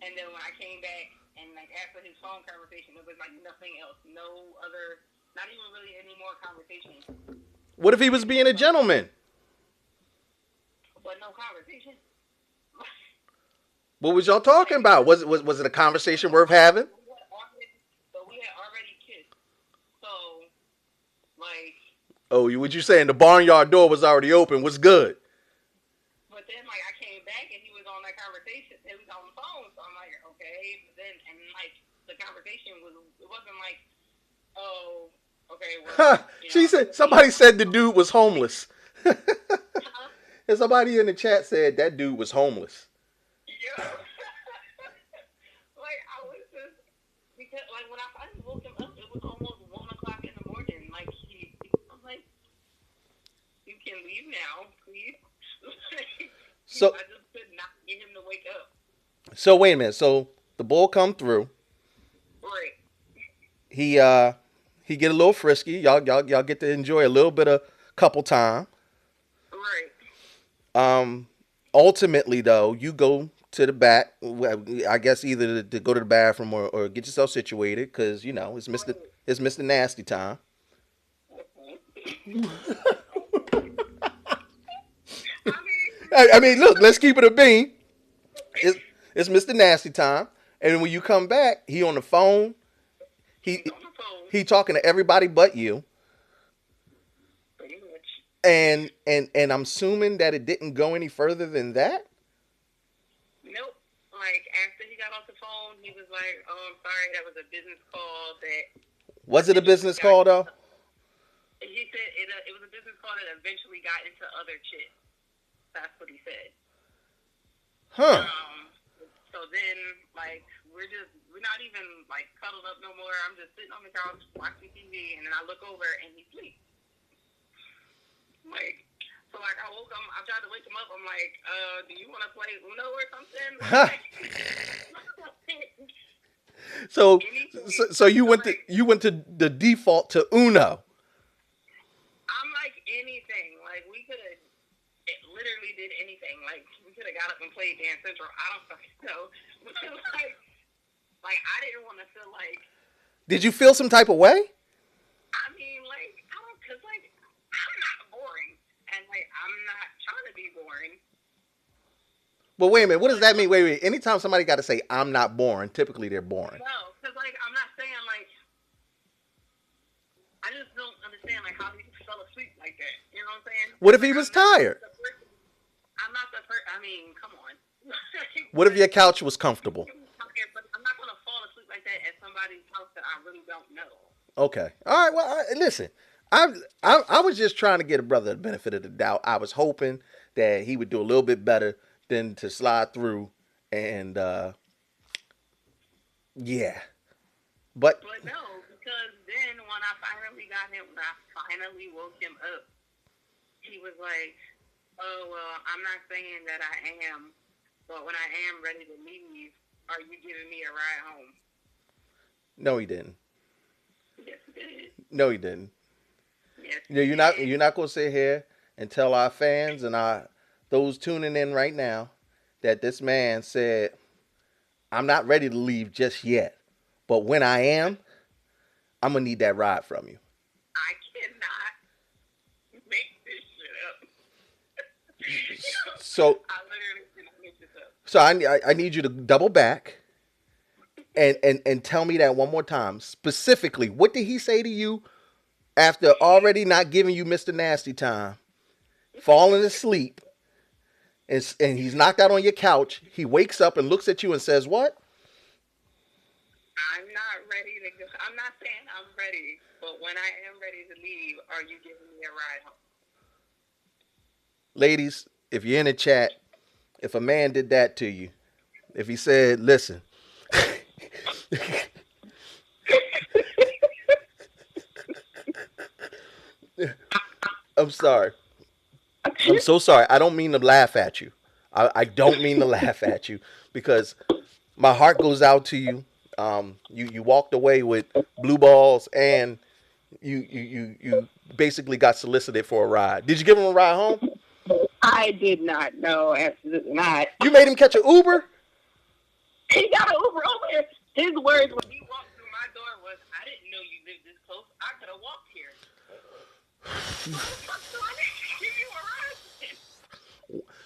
and then when I came back, and like after his phone conversation, there was like nothing else, no other, not even really any more conversation. What if he was being a gentleman? But no conversation. What was y'all talking about? Was it a conversation worth having? We had already kissed. So, like. Oh, what you saying? The barnyard door was already open. What's good? But then, like, I came back and he was on that conversation. He was on the phone, so I'm like, okay. But then, and like, the conversation it wasn't like, oh, okay. Well, she said, somebody said the dude was homeless. And somebody in the chat said that dude was homeless. Yeah. Like, I was just, because, like, when I finally woke him up, it was almost 1 o'clock in the morning. Like, I'm like, you can leave now, please. So I just could not get him to wake up. So wait a minute. So the bull come through. Right. He get a little frisky. Y'all get to enjoy a little bit of couple time. Right. Ultimately though, you go to the back. I guess either to go to the bathroom or get yourself situated because you know it's Mr. Nasty time. I mean, look, let's keep it a bean. It's Mr. Nasty time, and when you come back, he on the phone. He talking to everybody but you. Pretty much. And I'm assuming that it didn't go any further than that. Nope. Like after he got off the phone, he was like, "Oh, I'm sorry, that was a business call." Was it a business call though? He said it was a business call that eventually got into other shit. That's what he said. Huh. So then, like, we're not even, like, cuddled up no more. I'm just sitting on the couch watching TV, and then I look over, and he's asleep. Like, So like I woke him, I tried to wake him up. I'm like, do you want to play Uno or something? Like, so you went to the default to Uno. I'm like anything. Like we could have literally did anything. Like we could have got up and played Dance Central. I don't fucking know. like I didn't want to feel like. Did you feel some type of way? I mean, like I don't, cause like I'm not boring, and like I'm not trying to be boring. But wait a minute, what does that mean? Wait. Anytime somebody got to say I'm not boring, typically they're boring. No, because like I'm not saying like I just don't understand like how he fell asleep like that. You know what I'm saying? What if he was tired? I'm not the person. I mean, come on. What if your couch was comfortable? I'm not gonna fall asleep like that at somebody's house that I really don't know. Okay. All right. Well, listen. I was just trying to get a brother the benefit of the doubt. I was hoping that he would do a little bit better than to slide through and yeah. But no, because then when I finally woke him up, he was like, "Oh well, I'm not saying that I am, but when I am ready to leave, are you giving me a ride home?" No, he didn't. Yes, he did. No, he didn't. Yes, You're not gonna sit here and tell our fans and those tuning in right now that this man said, "I'm not ready to leave just yet, but when I am, I'm gonna need that ride from you." I cannot make this shit up. So I literally cannot make this up. So I need you to double back and tell me that one more time. Specifically, what did he say to you after already not giving you Mr. Nasty time, falling asleep, and he's knocked out on your couch? He wakes up and looks at you and says, "What?" I'm not ready to go. I'm not saying I'm ready, but when I am ready to leave, are you giving me a ride home? Ladies, if you're in the chat, if a man did that to you, if he said, "Listen," I'm sorry. I'm so sorry. I don't mean to laugh at you. I don't mean to laugh at you because my heart goes out to you. You walked away with blue balls and you basically got solicited for a ride. Did you give him a ride home? I did not. No, absolutely not. You made him catch an Uber? He got an Uber over here. His words when he walked through my door was, "I didn't know you lived this close. I could have walked here."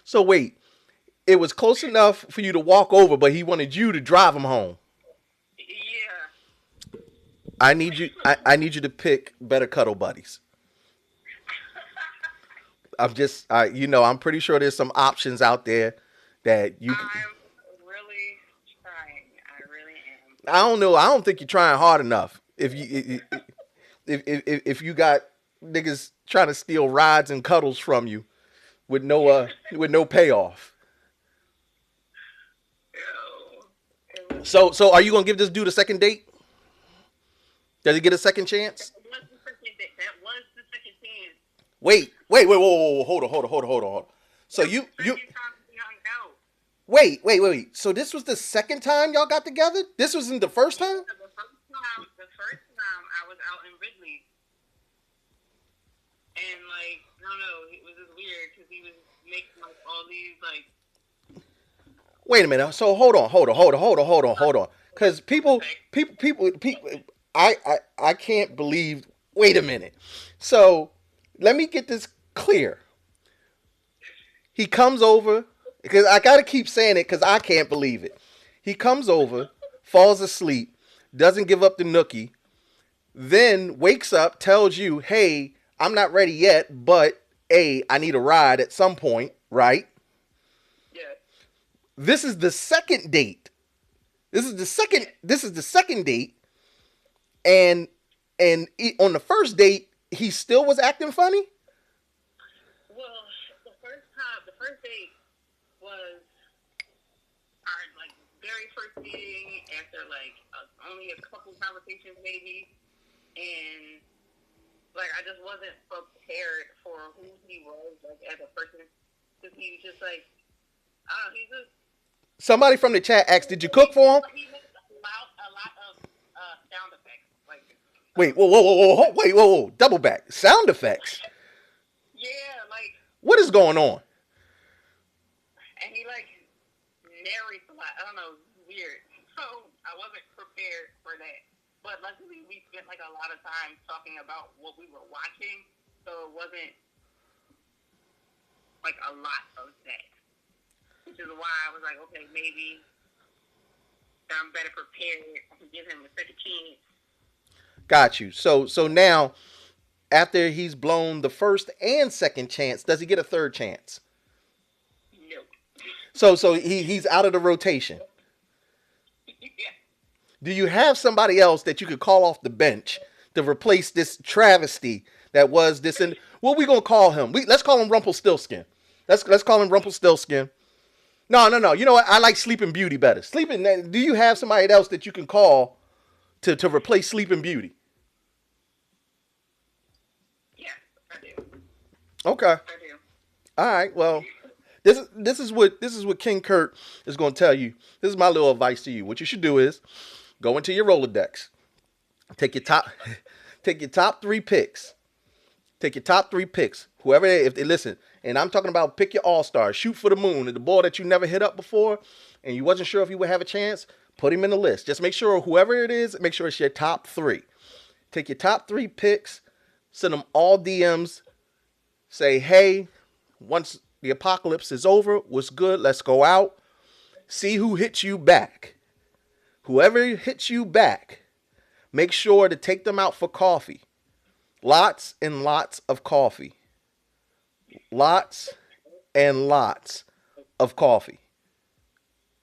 So wait, it was close enough for you to walk over, but he wanted you to drive him home. Yeah. I need you to pick better cuddle buddies. I'm pretty sure there's some options out there that you can. I'm really trying. I really am. I don't know. I don't think you're trying hard enough. If you got niggas trying to steal rides and cuddles from you with no payoff. So are you gonna give this dude a second date? Does he get a second chance? That was the second chance. Wait, whoa, hold on. So you wait. So this was the second time y'all got together? This wasn't the first time? The first time I was out in Ridley. And like, I don't know, it was just weird because he was making like all these like. Wait a minute. So hold on. Because people, I can't believe. Wait a minute. So let me get this clear. He comes over because I gotta keep saying it because I can't believe it. He comes over, falls asleep, doesn't give up the nookie, then wakes up, tells you, "Hey, I'm not ready yet, but I need a ride at some point," right? Yeah. This is the second date. This is the second date. And on the first date, he still was acting funny? Well, the first date was our like very first meeting after like only a couple conversations maybe, and Like, I just wasn't prepared for who he was, like, as a person. Because he was just like, I don't know, he's just... Somebody from the chat asked, did you cook for him? He makes a lot of sound effects. Like, Wait, whoa, whoa. Double back. Sound effects. yeah, like... What is going on? And he, like, narrates a lot. I don't know, weird. So, I wasn't prepared for that. But luckily, we spent, like, a lot of time talking about what we were watching. So, it wasn't, like, a lot of that. Which is why I was like, okay, maybe I'm better prepared. I can give him a second chance. Got you. So now, after he's blown the first and second chance, does he get a third chance? No. So he's out of the rotation. Yeah. Do you have somebody else that you could call off the bench to replace this travesty that was this? What are we gonna call him? Let's call him Rumpelstiltskin. Let's call him Rumpelstiltskin. No. You know what? I like Sleeping Beauty better. Do you have somebody else that you can call to replace Sleeping Beauty? Yeah, I do. Okay. I do. All right. Well, this is what King Kurt is going to tell you. This is my little advice to you. What you should do is go into your Rolodex. Take your top 3 picks. Take your top 3 picks. Whoever if they listen. And I'm talking about pick your all-star. Shoot for the moon. The ball that you never hit up before and you wasn't sure if you would have a chance, put him in the list. Just make sure whoever it is, make sure it's your top 3. Take your top 3 picks. Send them all DMs. Say, hey, once the apocalypse is over, what's good? Let's go out. See who hits you back. Whoever hits you back, make sure to take them out for coffee. Lots and lots of coffee. Lots and lots of coffee.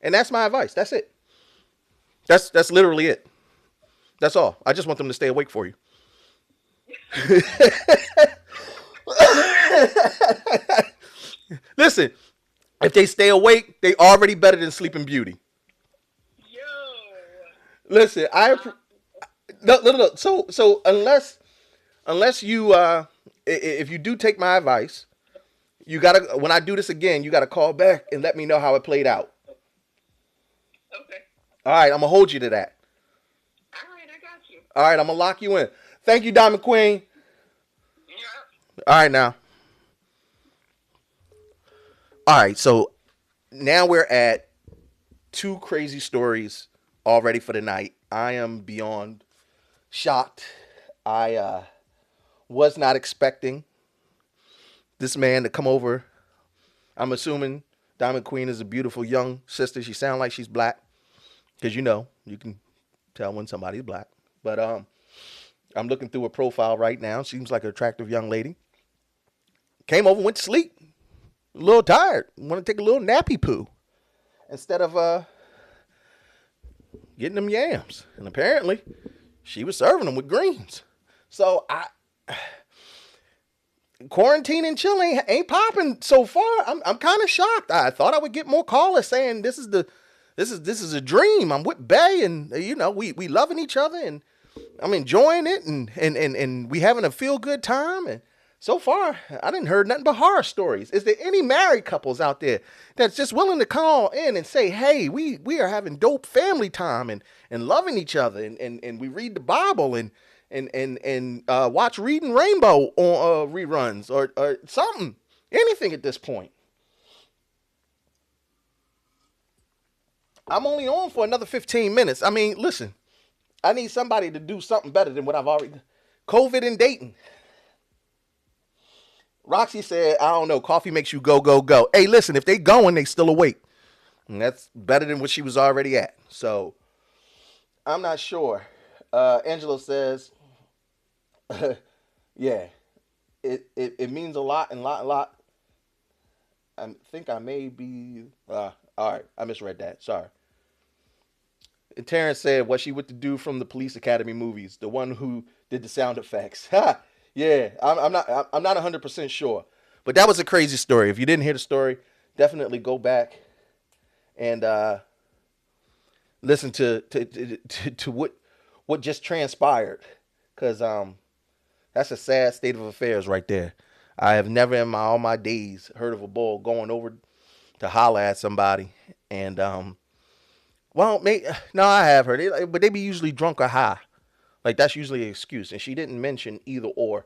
And that's my advice. That's it. That's literally it. That's all. I just want them to stay awake for you. Listen, if they stay awake, they already better than Sleeping Beauty. Yo. Listen, no. So unless you if you do take my advice, you gotta, when I do this again, you gotta call back and let me know how it played out. Okay. All right, I'm gonna hold you to that. All right, I got you. All right, I'm gonna lock you in. Thank you, Diamond Queen. Yeah. All right, now. All right, so now we're at 2 crazy stories already for the night. I am beyond shocked. I was not expecting this man to come over. I'm assuming Diamond Queen is a beautiful young sister. She sounds like she's black. Because you can tell when somebody's black. But I'm looking through her profile right now. Seems like an attractive young lady. Came over, went to sleep. A little tired. Want to take a little nappy poo. Instead of getting them yams. And apparently, she was serving them with greens. So quarantine and chilling ain't popping so far. I'm kind of shocked. I thought I would get more callers saying this is a dream. I'm with Bay and we loving each other and I'm enjoying it and we having a feel good time. And so far I didn't heard nothing but horror stories. Is there any married couples out there that's just willing to call in and say, hey, we are having dope family time and loving each other and we read the Bible and watch Reading Rainbow on reruns or something, anything at this point. I'm only on for another 15 minutes. I mean, listen, I need somebody to do something better than what I've already done. COVID and dating. Roxy said, I don't know, coffee makes you go, go, go. Hey, listen, if they going, they still awake. And that's better than what she was already at. So, I'm not sure. Angelo says, yeah, it means a lot and lot. I think I may be, all right, I misread that. Sorry. And Terrence said, was she with the dude from the Police Academy movies? The one who did the sound effects. Ha! Yeah, I'm not 100% sure. But that was a crazy story. If you didn't hear the story, definitely go back and listen to what just transpired. Because That's a sad state of affairs right there. I have never in all my days heard of a bull going over to holler at somebody. And, well, no, I have heard it, but they be usually drunk or high. Like, that's usually an excuse. And she didn't mention either or.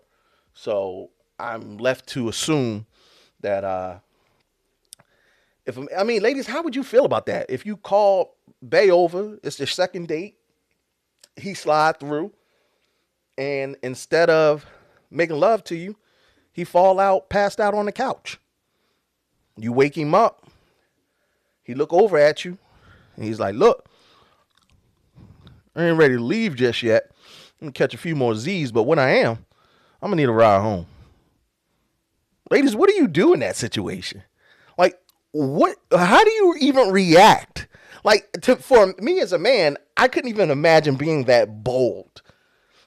So I'm left to assume that, ladies, how would you feel about that? If you call Bay over, it's their second date, he slide through, and instead of making love to you, he fall out, passed out on the couch. You wake him up. He look over at you, and he's like, look, I ain't ready to leave just yet. I'm going to catch a few more Z's, but when I am, I'm going to need a ride home. Ladies, what do you do in that situation? Like, how do you even react? Like, for me as a man, I couldn't even imagine being that bold.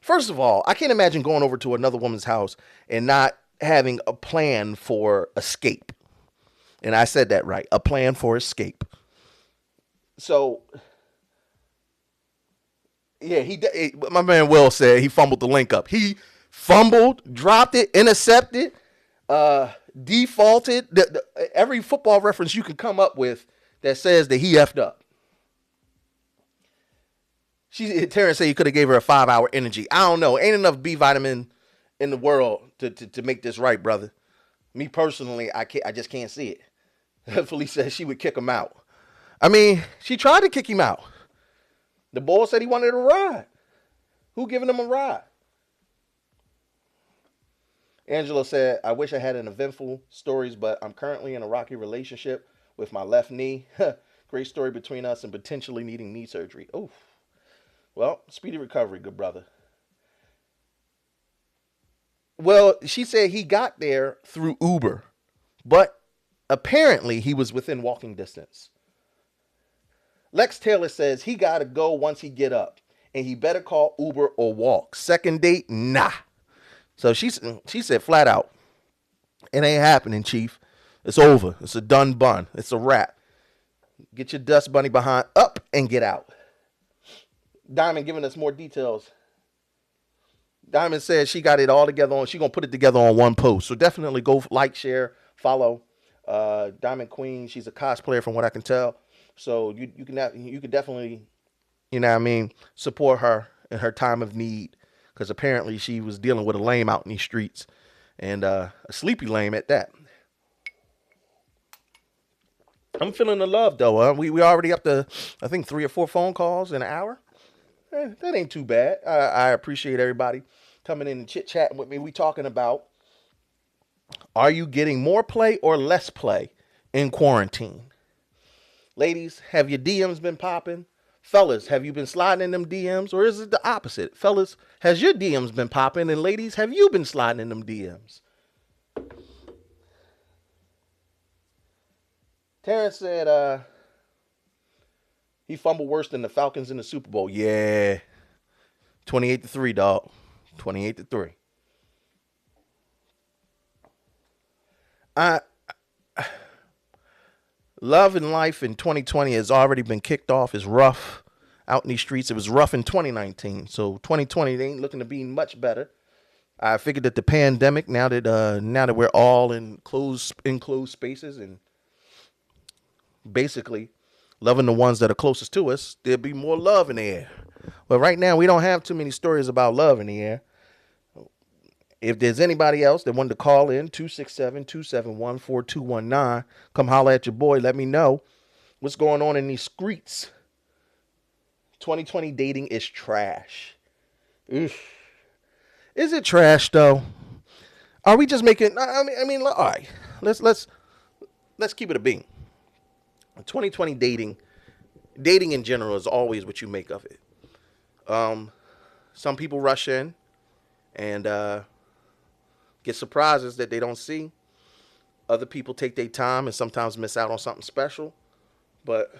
First of all, I can't imagine going over to another woman's house and not having a plan for escape. And I said that right, a plan for escape. So, yeah, my man Will said he fumbled the link up. He fumbled, dropped it, intercepted, defaulted. Every football reference you can come up with that says that he effed up. Terrence said he could have gave her a 5-hour energy. I don't know. Ain't enough B vitamin in the world to make this right, brother. Me personally, I just can't see it. Felice said she would kick him out. I mean, she tried to kick him out. The boy said he wanted a ride. Who giving him a ride? Angela said, I wish I had an eventful stories, but I'm currently in a rocky relationship with my left knee. Great story between us and potentially needing knee surgery. Oof. Well, speedy recovery, good brother. Well, she said he got there through Uber, but apparently he was within walking distance. Lex Taylor says he got to go once he get up, and he better call Uber or walk. Second date, nah. So she said flat out, it ain't happening, Chief. It's over. It's a done bun. It's a wrap. Get your dust bunny behind up and get out. Diamond giving us more details. Diamond says she got it all together she going to put it together on one post. So definitely go like, share, follow Diamond Queen. She's a cosplayer from what I can tell. So you can definitely, support her in her time of need. Because apparently she was dealing with a lame out in these streets. And a sleepy lame at that. I'm feeling the love, though. We already up to, I think, 3 or 4 phone calls in an hour. That ain't too bad. I appreciate everybody coming in and chit-chatting with me. We talking about, are you getting more play or less play in quarantine? Ladies, have your DMs been popping? Fellas, have you been sliding in them DMs? Or is it the opposite? Fellas, has your DMs been popping? And ladies, have you been sliding in them DMs? Terrence said, he fumbled worse than the Falcons in the Super Bowl. Yeah. 28-3, dog. 28-3. Love and life in 2020 has already been kicked off. It's rough out in these streets. It was rough in 2019. So 2020 they ain't looking to be much better. I figured that the pandemic, now that we're all in closed spaces and basically loving the ones that are closest to us, there'll be more love in the air. But right now, we don't have too many stories about love in the air. If there's anybody else that wanted to call in, 267-271-4219, come holler at your boy. Let me know what's going on in these streets. 2020 dating is trash. Oof. Is it trash, though? Are we just making... all right. Let's keep it a bean. 2020 dating in general is always what you make of it. Some people rush in and get surprises that they don't see. Other people take their time and sometimes miss out on something special. But,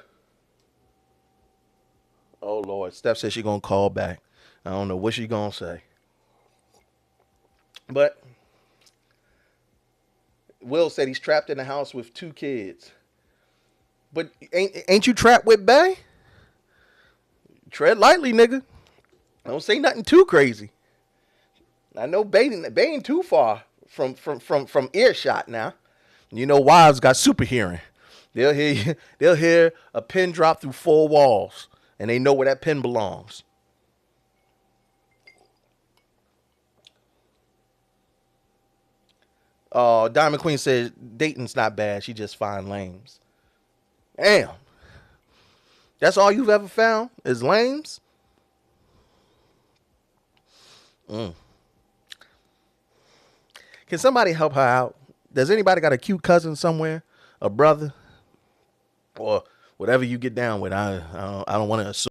oh Lord, Steph says she's going to call back. I don't know what she's going to say. But Will said he's trapped in the house with 2 kids. But ain't you trapped with Bay? Tread lightly, nigga. Don't say nothing too crazy. I know Bane ain't too far from earshot now. You know, wives got super hearing. They'll hear a pin drop through 4 walls, and they know where that pin belongs. Diamond Queen says Dayton's not bad. She just find lames. Damn. That's all you've ever found is lames? Can somebody help her out? Does anybody got a cute cousin somewhere? A brother? Or whatever you get down with. I don't want to assume.